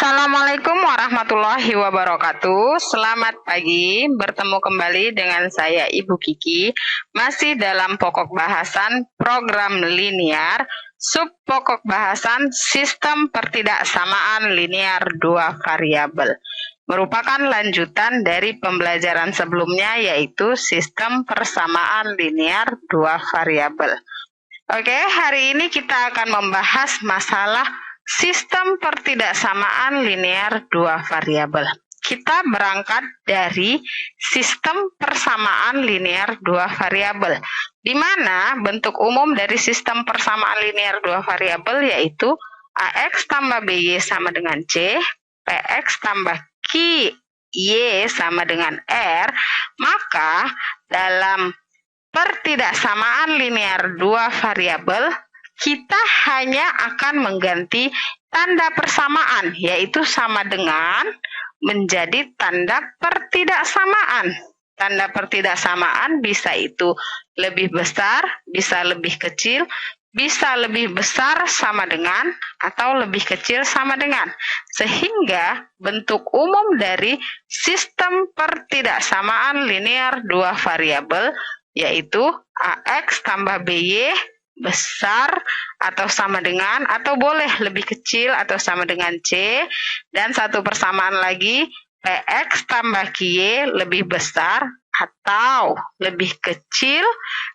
Assalamualaikum warahmatullahi wabarakatuh. Selamat pagi, bertemu kembali dengan saya Ibu Kiki, masih dalam pokok bahasan program linear, sub pokok bahasan sistem pertidaksamaan linear dua variabel. Merupakan lanjutan dari pembelajaran sebelumnya, yaitu sistem persamaan linear dua variabel. Oke, hari ini kita akan membahas masalah sistem pertidaksamaan linear dua variabel. Kita berangkat dari sistem persamaan linear dua variabel, di mana bentuk umum dari sistem persamaan linear dua variabel yaitu AX tambah BY sama dengan C, PX tambah QY sama dengan R, maka dalam pertidaksamaan linear dua variabel, kita hanya akan mengganti tanda persamaan, yaitu sama dengan menjadi tanda pertidaksamaan. Tanda pertidaksamaan bisa itu lebih besar, bisa lebih kecil, bisa lebih besar sama dengan, atau lebih kecil sama dengan. Sehingga bentuk umum dari sistem pertidaksamaan linear dua variabel yaitu AX tambah BY besar atau sama dengan, atau boleh lebih kecil atau sama dengan C, dan satu persamaan lagi PX tambah QY lebih besar atau lebih kecil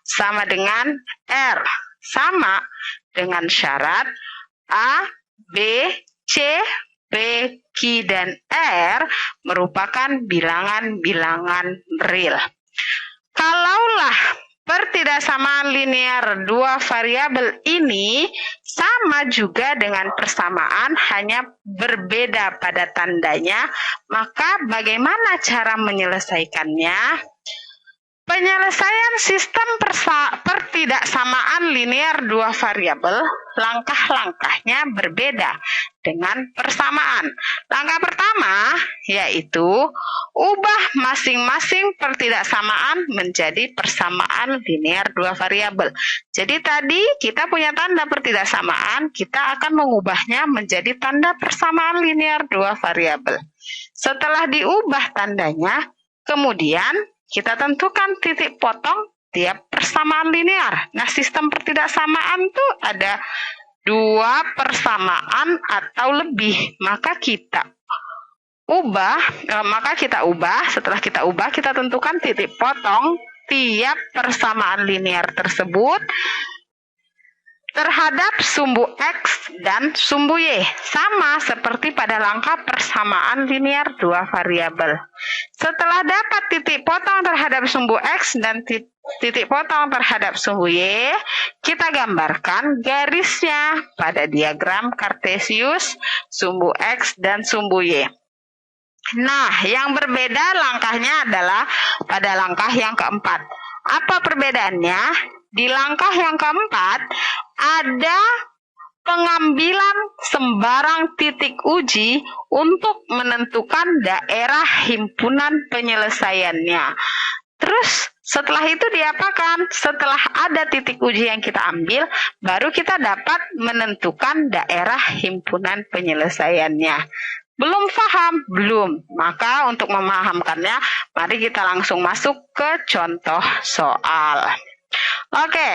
sama dengan R, sama dengan syarat A, B, C, P, Q, dan R merupakan bilangan-bilangan real. Kalaulah pertidaksamaan linear dua variabel ini sama juga dengan persamaan, hanya berbeda pada tandanya, maka bagaimana cara menyelesaikannya? Penyelesaian sistem pertidaksamaan linear dua variabel, langkah-langkahnya berbeda dengan persamaan. Langkah pertama yaitu ubah masing-masing pertidaksamaan menjadi persamaan linear dua variabel. Jadi tadi kita punya tanda pertidaksamaan, kita akan mengubahnya menjadi tanda persamaan linear dua variabel. Setelah diubah tandanya, kemudian kita tentukan titik potong tiap persamaan linear. Nah, sistem pertidaksamaan itu ada dua persamaan atau lebih, maka kita ubah. Setelah kita ubah, kita tentukan titik potong tiap persamaan linear tersebut terhadap sumbu X dan sumbu Y, sama seperti pada langkah persamaan linear dua variabel. Setelah dapat titik potong terhadap sumbu X dan titik potong terhadap sumbu Y, kita gambarkan garisnya pada diagram Kartesius sumbu X dan sumbu Y. Nah, yang berbeda langkahnya adalah pada langkah yang keempat. Apa perbedaannya? Di langkah yang keempat, ada pengambilan sembarang titik uji untuk menentukan daerah himpunan penyelesaiannya. Terus setelah itu diapakan? Setelah ada titik uji yang kita ambil, baru kita dapat menentukan daerah himpunan penyelesaiannya. Belum paham? Belum. Maka untuk memahamkannya, mari kita langsung masuk ke contoh soal. Oke.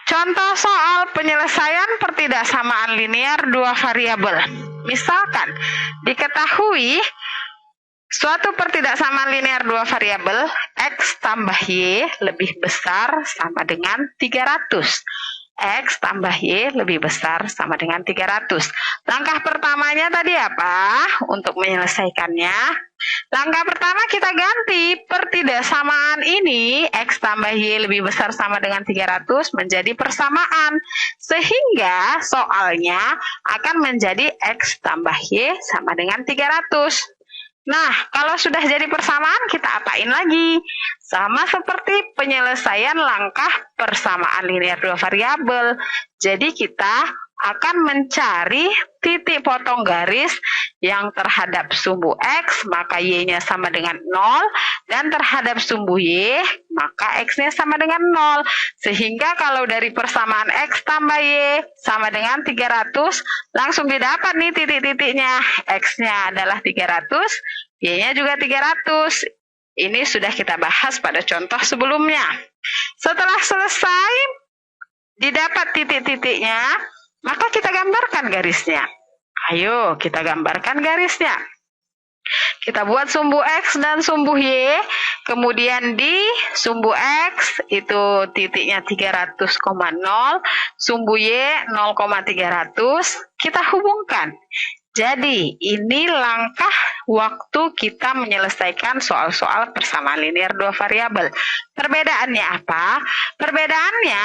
Contoh soal penyelesaian pertidaksamaan linear dua variabel. Misalkan diketahui suatu pertidaksamaan linear dua variabel X tambah Y lebih besar sama dengan 300. X tambah Y lebih besar sama dengan 300. Langkah pertamanya tadi apa? Untuk menyelesaikannya, langkah pertama kita ganti pertidaksamaan ini X tambah Y lebih besar sama dengan 300 menjadi persamaan. Sehingga soalnya akan menjadi X tambah Y sama dengan 300. Nah, kalau sudah jadi persamaan, kita apain lagi? Sama seperti penyelesaian langkah persamaan linear dua variabel. Jadi kita akan mencari titik potong garis yang terhadap sumbu X, maka Y-nya sama dengan 0, dan terhadap sumbu Y, maka X-nya sama dengan 0. Sehingga kalau dari persamaan X tambah Y sama dengan 300, langsung didapat nih titik-titiknya. X-nya adalah 300, Y-nya juga 300. Ini sudah kita bahas pada contoh sebelumnya. Setelah selesai didapat titik-titiknya, maka kita gambarkan garisnya. Ayo kita gambarkan garisnya. Kita buat sumbu X dan sumbu Y, kemudian di sumbu X itu titiknya 300,0, sumbu Y 0,300, kita hubungkan. Jadi ini langkah waktu kita menyelesaikan soal-soal persamaan linear dua variabel. Perbedaannya apa? Perbedaannya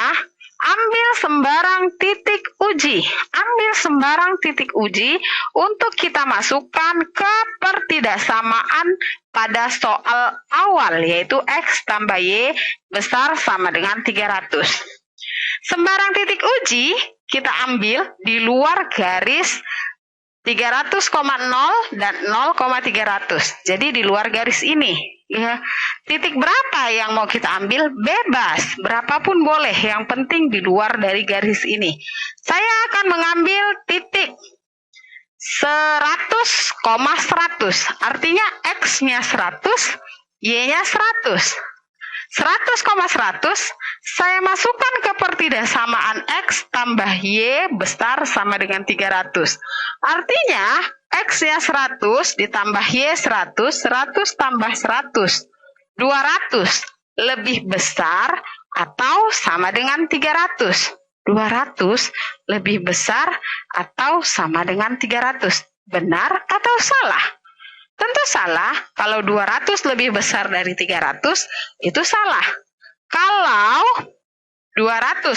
ambil sembarang titik uji. Ambil sembarang titik uji untuk kita masukkan ke pertidaksamaan pada soal awal, yaitu X tambah Y besar sama dengan 300. Sembarang titik uji kita ambil di luar garis 300,0 dan 0,300. Jadi di luar garis ini. Ya, titik berapa yang mau kita ambil? Bebas, berapapun boleh, yang penting di luar dari garis ini. Saya akan mengambil titik 100,100, artinya X-nya 100, Y-nya 100. 100,100 saya masukkan ke pertidaksamaan X tambah Y besar sama dengan 300. Artinya X-nya 100 ditambah Y 100, 100 tambah 100, 200 lebih besar atau sama dengan 300. 200 lebih besar atau sama dengan 300. Benar atau salah? Tentu salah. Kalau 200 lebih besar dari 300, itu salah. Kalau 200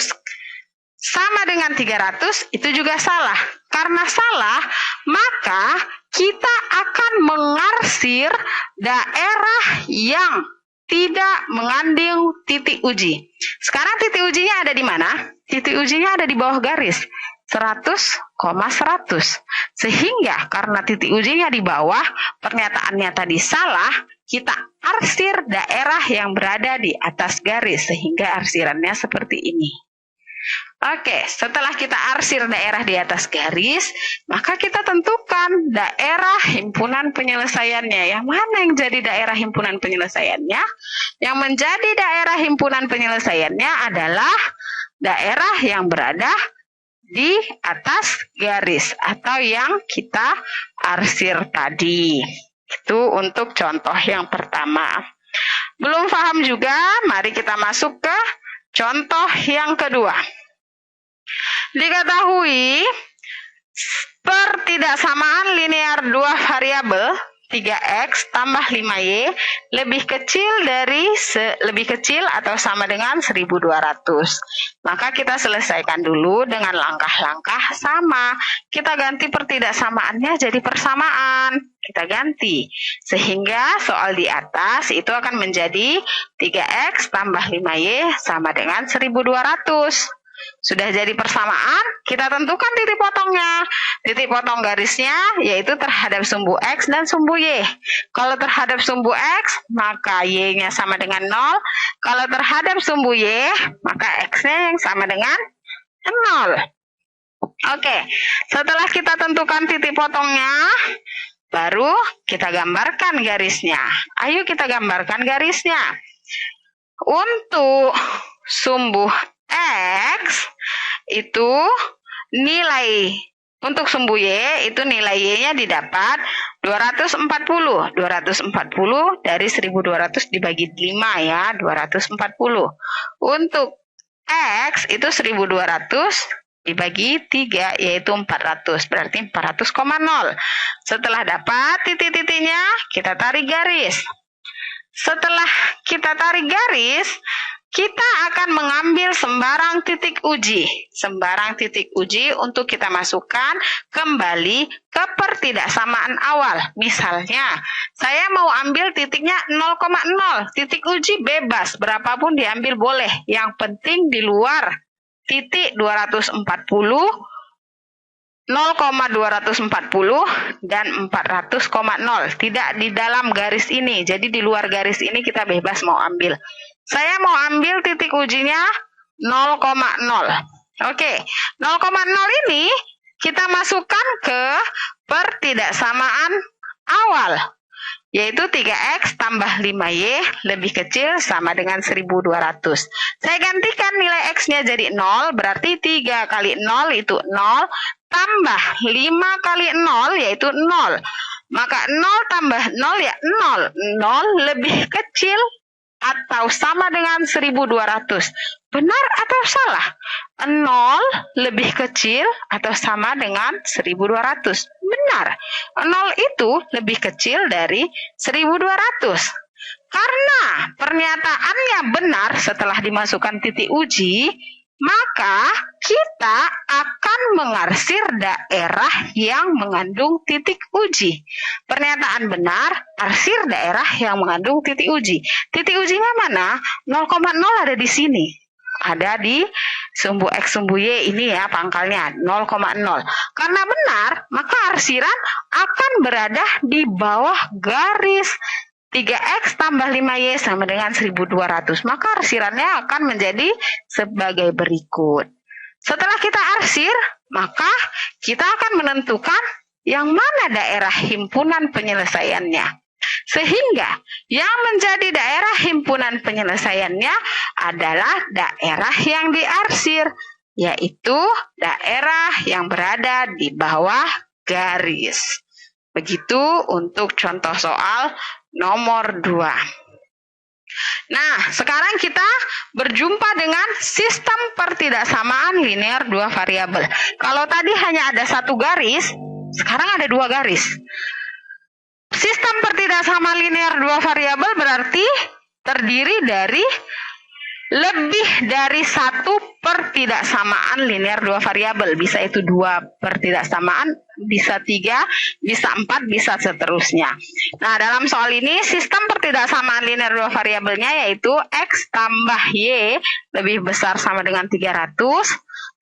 sama dengan 300, itu juga salah. Karena salah, maka kita akan mengarsir daerah yang tidak mengandung titik uji. Sekarang titik ujinya ada di mana? Titik ujinya ada di bawah garis 100,100. Sehingga karena titik ujinya di bawah, pernyataannya tadi salah, kita arsir daerah yang berada di atas garis, sehingga arsirannya seperti ini. Oke, setelah kita arsir daerah di atas garis, maka kita tentukan daerah himpunan penyelesaiannya. Yang mana yang jadi daerah himpunan penyelesaiannya? Yang menjadi daerah himpunan penyelesaiannya adalah daerah yang berada di atas garis atau yang kita arsir tadi. Itu untuk contoh yang pertama. Belum paham juga? Mari kita masuk ke contoh yang kedua. Diketahui pertidaksamaan linear dua variabel 3x tambah 5y lebih kecil atau sama dengan 1200. Maka kita selesaikan dulu dengan langkah-langkah sama. Kita ganti pertidaksamaannya jadi persamaan. Kita ganti. Sehingga soal di atas itu akan menjadi 3x tambah 5y sama dengan 1200. Sudah jadi persamaan, kita tentukan titik potongnya. Titik potong garisnya yaitu terhadap sumbu X dan sumbu Y. Kalau terhadap sumbu X, maka Y-nya sama dengan 0. Kalau terhadap sumbu Y, maka X-nya yang sama dengan 0. Oke, setelah kita tentukan titik potongnya, baru kita gambarkan garisnya. Ayo kita gambarkan garisnya. Untuk sumbu X itu nilai untuk sumbu Y itu nilai Y-nya didapat 240. 240 dari 1200 dibagi 5 ya, 240. Untuk X itu 1200 dibagi 3 yaitu 400, berarti 400,0. Setelah dapat titik-titiknya, kita tarik garis. Setelah kita tarik garis, kita akan mengambil sembarang titik uji. Sembarang titik uji untuk kita masukkan kembali ke pertidaksamaan awal. Misalnya, saya mau ambil titiknya 0,0. Titik uji bebas, berapapun diambil boleh. Yang penting di luar titik 240 0,240 dan 400,0. Tidak di dalam garis ini. Jadi di luar garis ini kita bebas mau ambil. Saya mau ambil titik ujinya 0,0. Oke, 0,0 ini kita masukkan ke pertidaksamaan awal, yaitu 3X tambah 5Y lebih kecil sama dengan 1200. Saya gantikan nilai X-nya jadi 0, berarti 3 kali 0 itu 0, tambah 5 kali 0 yaitu 0. Maka 0 tambah 0 ya 0. 0 lebih kecil atau sama dengan 1200. Benar atau salah? 0 lebih kecil atau sama dengan 1200. Benar. 0 itu lebih kecil dari 1200. Karena pernyataannya benar setelah dimasukkan titik uji, maka kita akan mengarsir daerah yang mengandung titik uji. Pernyataan benar, arsir daerah yang mengandung titik uji. Titik ujinya mana? 0,0 ada di sini. Ada di sumbu X sumbu Y ini ya pangkalnya 0,0. Karena benar, maka arsiran akan berada di bawah garis 3X tambah 5Y sama dengan 1200. Maka arsirannya akan menjadi sebagai berikut. Setelah kita arsir, maka kita akan menentukan yang mana daerah himpunan penyelesaiannya. Sehingga yang menjadi daerah himpunan penyelesaiannya adalah daerah yang diarsir, yaitu daerah yang berada di bawah garis. Begitu untuk contoh soal nomor 2. Nah, sekarang kita berjumpa dengan sistem pertidaksamaan linear 2 variabel. Kalau tadi hanya ada 1 garis, sekarang ada 2 garis. Sistem pertidaksamaan linear 2 variabel berarti terdiri dari lebih dari 1 pertidaksamaan linear 2 variabel. Bisa itu 2 pertidaksamaan, bisa 3, bisa 4, bisa seterusnya. Nah, dalam soal ini sistem pertidaksamaan linear 2 variabelnya yaitu X tambah Y lebih besar sama dengan 300,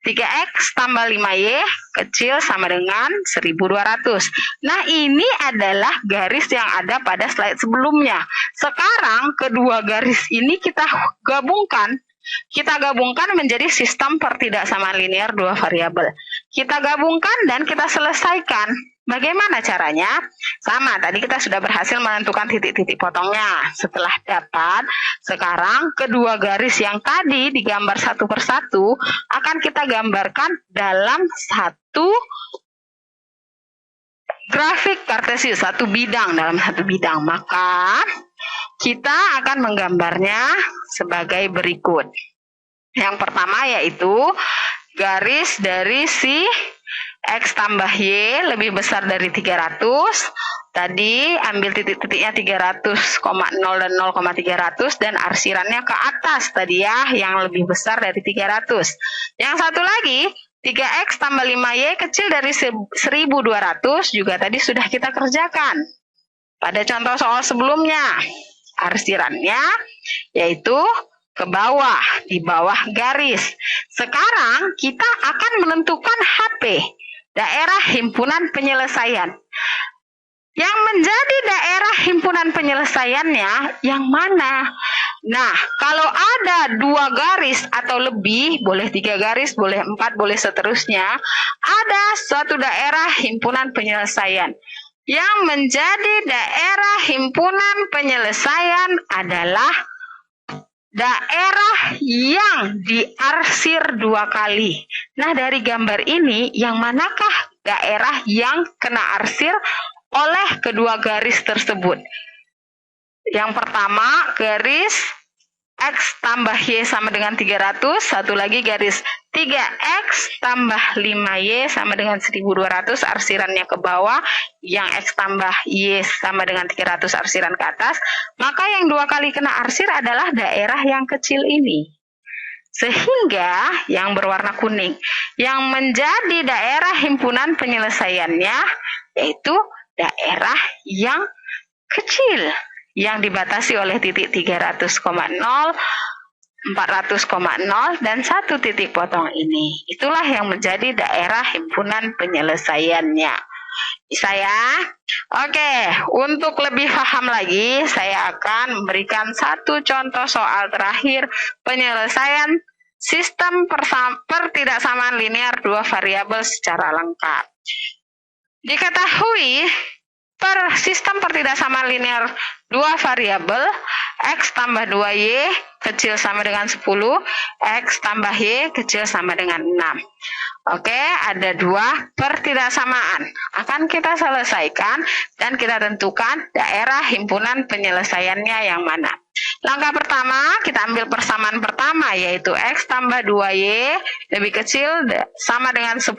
3X tambah 5Y kecil sama dengan 1200. Nah, ini adalah garis yang ada pada slide sebelumnya. Sekarang kedua garis ini kita gabungkan. Kita gabungkan menjadi sistem pertidaksamaan linear 2 variabel. Kita gabungkan dan kita selesaikan. Bagaimana caranya? Sama, tadi kita sudah berhasil menentukan titik-titik potongnya. Setelah dapat, sekarang kedua garis yang tadi digambar satu persatu akan kita gambarkan dalam satu grafik kartesius, satu bidang dalam satu bidang. Maka kita akan menggambarnya sebagai berikut. Yang pertama yaitu garis dari si X tambah Y lebih besar dari 300. Tadi ambil titik-titiknya 300,0 dan 0,300 dan arsirannya ke atas tadi ya yang lebih besar dari 300. Yang satu lagi 3X tambah 5Y kecil dari 1200 juga tadi sudah kita kerjakan pada contoh soal sebelumnya. Arsirannya yaitu ke bawah, di bawah garis. Sekarang kita akan menentukan HP, daerah himpunan penyelesaian. Yang menjadi daerah himpunan penyelesaiannya yang mana? Nah, kalau ada 2 garis atau lebih, boleh 3 garis, boleh 4, boleh seterusnya, ada suatu daerah himpunan penyelesaian. Yang menjadi daerah himpunan penyelesaian adalah daerah yang diarsir 2 kali. Nah, dari gambar ini, yang manakah daerah yang kena arsir oleh kedua garis tersebut? Yang pertama, garis X tambah Y sama dengan 300. Satu lagi garis 3X tambah 5Y sama dengan 1200. Arsirannya ke bawah. Yang X tambah Y sama dengan 300 arsiran ke atas. Maka yang 2 kali kena arsir adalah daerah yang kecil ini. Sehingga yang berwarna kuning. Yang menjadi daerah himpunan penyelesaiannya yaitu daerah yang kecil. Yang dibatasi oleh titik 300,0, 400,0 dan 1 titik potong ini. Itulah yang menjadi daerah himpunan penyelesaiannya. Bisa ya? Oke, untuk lebih paham lagi, saya akan memberikan satu contoh soal terakhir penyelesaian sistem pertidaksamaan linear dua variabel secara lengkap. Diketahui sistem pertidaksamaan linear dua variabel X tambah 2Y kecil sama dengan 10, X tambah Y kecil sama dengan 6. Oke, ada dua pertidaksamaan. Akan kita selesaikan dan kita tentukan daerah himpunan penyelesaiannya yang mana. Langkah pertama, kita ambil persamaan pertama, yaitu X tambah 2Y lebih kecil sama dengan 10.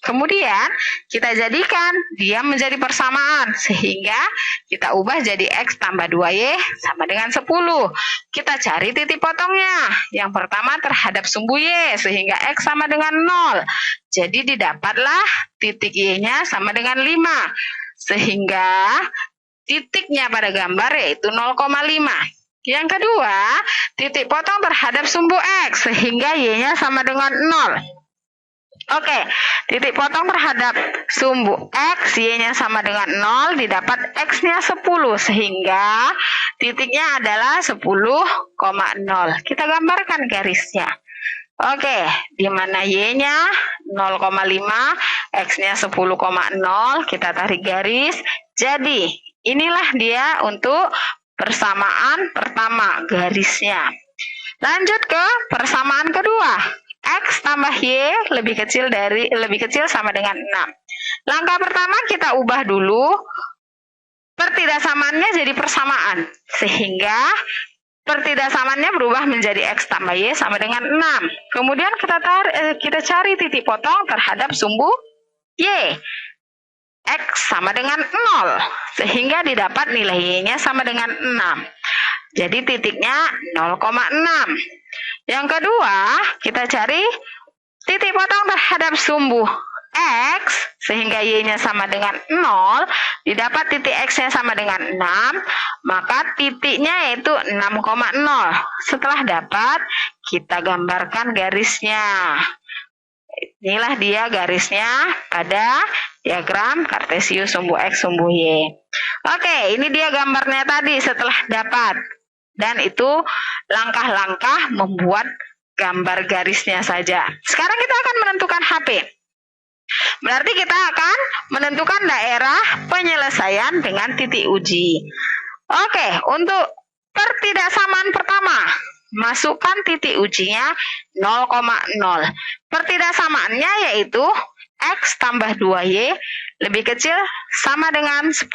Kemudian kita jadikan dia menjadi persamaan sehingga kita ubah jadi X tambah 2Y sama dengan 10. Kita cari titik potongnya. Yang pertama terhadap sumbu Y sehingga X sama dengan 0. Jadi didapatlah titik Y-nya sama dengan 5. Sehingga titiknya pada gambar yaitu 0,5. Yang kedua, titik potong terhadap sumbu X sehingga Y-nya sama dengan 0. Oke, titik potong terhadap sumbu X, Y-nya sama dengan 0, didapat X-nya 10, sehingga titiknya adalah 10,0. Kita gambarkan garisnya. Oke, di mana Y-nya 0,5, X-nya 10,0, kita tarik garis. Jadi, inilah dia untuk persamaan pertama, garisnya. Lanjut ke persamaan kedua. X tambah Y lebih kecil sama dengan 6. Langkah pertama kita ubah dulu pertidaksamaannya jadi persamaan. Sehingga pertidaksamaannya berubah menjadi X tambah Y sama dengan 6. Kemudian kita cari titik potong terhadap sumbu Y. X sama dengan 0. Sehingga didapat nilai Y-nya sama dengan 6. Jadi titiknya 0,6. Yang kedua, kita cari titik potong terhadap sumbu X, sehingga Y-nya sama dengan 0, didapat titik X-nya sama dengan 6, maka titiknya yaitu 6,0. Setelah dapat, kita gambarkan garisnya. Inilah dia garisnya pada diagram Kartesius sumbu X, sumbu Y. Oke, ini dia gambarnya tadi setelah dapat. Dan itu langkah-langkah membuat gambar garisnya saja. Sekarang kita akan menentukan HP. Berarti kita akan menentukan daerah penyelesaian dengan titik uji. Oke, untuk pertidaksamaan pertama, masukkan titik ujinya 0,0. Pertidaksamaannya yaitu X tambah 2Y lebih kecil sama dengan 10.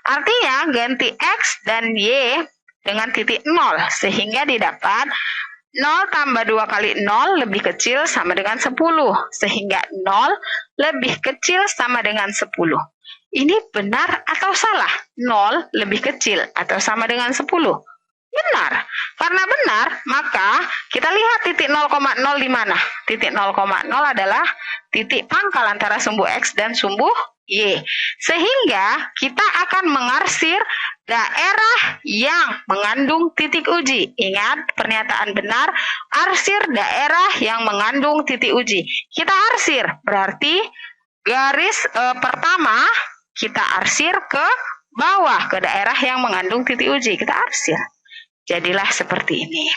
Artinya ganti X dan Y dengan titik 0, sehingga didapat 0 tambah 2 kali 0 lebih kecil sama dengan 10, sehingga 0 lebih kecil sama dengan 10. Ini benar atau salah? 0 lebih kecil atau sama dengan 10? Benar. Karena benar, maka kita lihat titik 0,0 di mana? Titik 0,0 adalah titik pangkal antara sumbu X dan sumbu Y. Sehingga kita akan mengarsir daerah yang mengandung titik uji. Ingat, pernyataan benar, arsir daerah yang mengandung titik uji. Kita arsir, berarti garis pertama kita arsir ke bawah, ke daerah yang mengandung titik uji. Kita arsir. Jadilah seperti ini.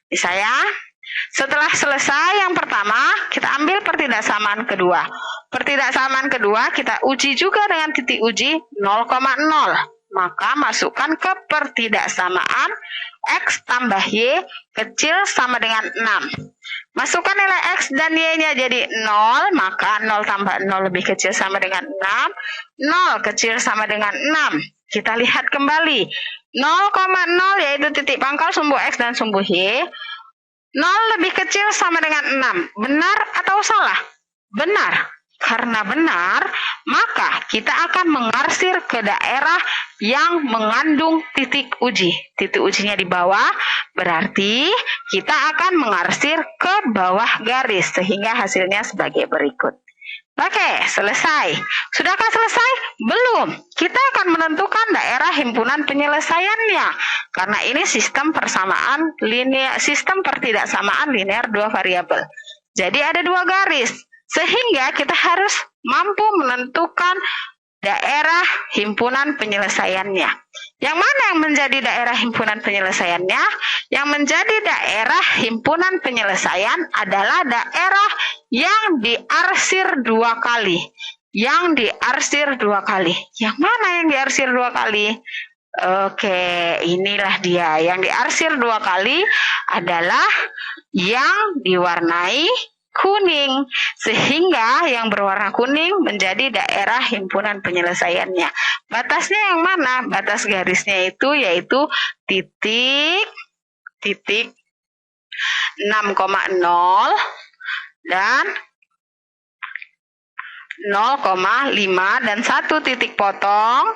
Bisa ya? Setelah selesai yang pertama, kita ambil pertidaksamaan kedua. Pertidaksamaan kedua kita uji juga dengan titik uji 0,0. Maka masukkan ke pertidaksamaan X tambah Y kecil sama dengan 6. Masukkan nilai X dan Y-nya jadi 0, maka 0 tambah 0 lebih kecil sama dengan 6. 0 kecil sama dengan 6. Kita lihat kembali. 0,0 yaitu titik pangkal sumbu X dan sumbu Y. 0 lebih kecil sama dengan 6. Benar atau salah? Benar. Karena benar, maka kita akan mengarsir ke daerah yang mengandung titik uji. Titik ujinya di bawah, berarti kita akan mengarsir ke bawah garis, sehingga hasilnya sebagai berikut. Oke, selesai. Sudahkah selesai? Belum. Kita akan menentukan daerah himpunan penyelesaiannya. Karena ini sistem persamaan linear, sistem pertidaksamaan linear dua variabel. Jadi ada dua garis. Sehingga kita harus mampu menentukan daerah himpunan penyelesaiannya. Yang mana yang menjadi daerah himpunan penyelesaiannya? Yang menjadi daerah himpunan penyelesaian adalah daerah yang diarsir dua kali. Yang diarsir dua kali. Yang mana yang diarsir dua kali? Oke, inilah dia. Yang diarsir dua kali adalah yang diwarnai kuning, sehingga yang berwarna kuning menjadi daerah himpunan penyelesaiannya. Batasnya yang mana? Batas garisnya itu yaitu titik 6,0 dan 0,5 dan satu titik potong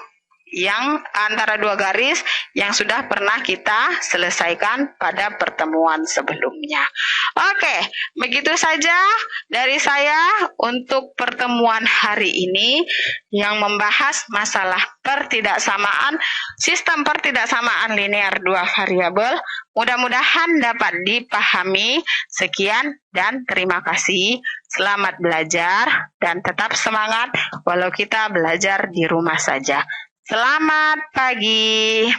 yang antara dua garis yang sudah pernah kita selesaikan pada pertemuan sebelumnya. Oke, begitu saja dari saya untuk pertemuan hari ini yang membahas masalah pertidaksamaan, sistem pertidaksamaan linear dua variabel. Mudah-mudahan dapat dipahami. Sekian dan terima kasih. Selamat belajar dan tetap semangat walau kita belajar di rumah saja. Selamat pagi.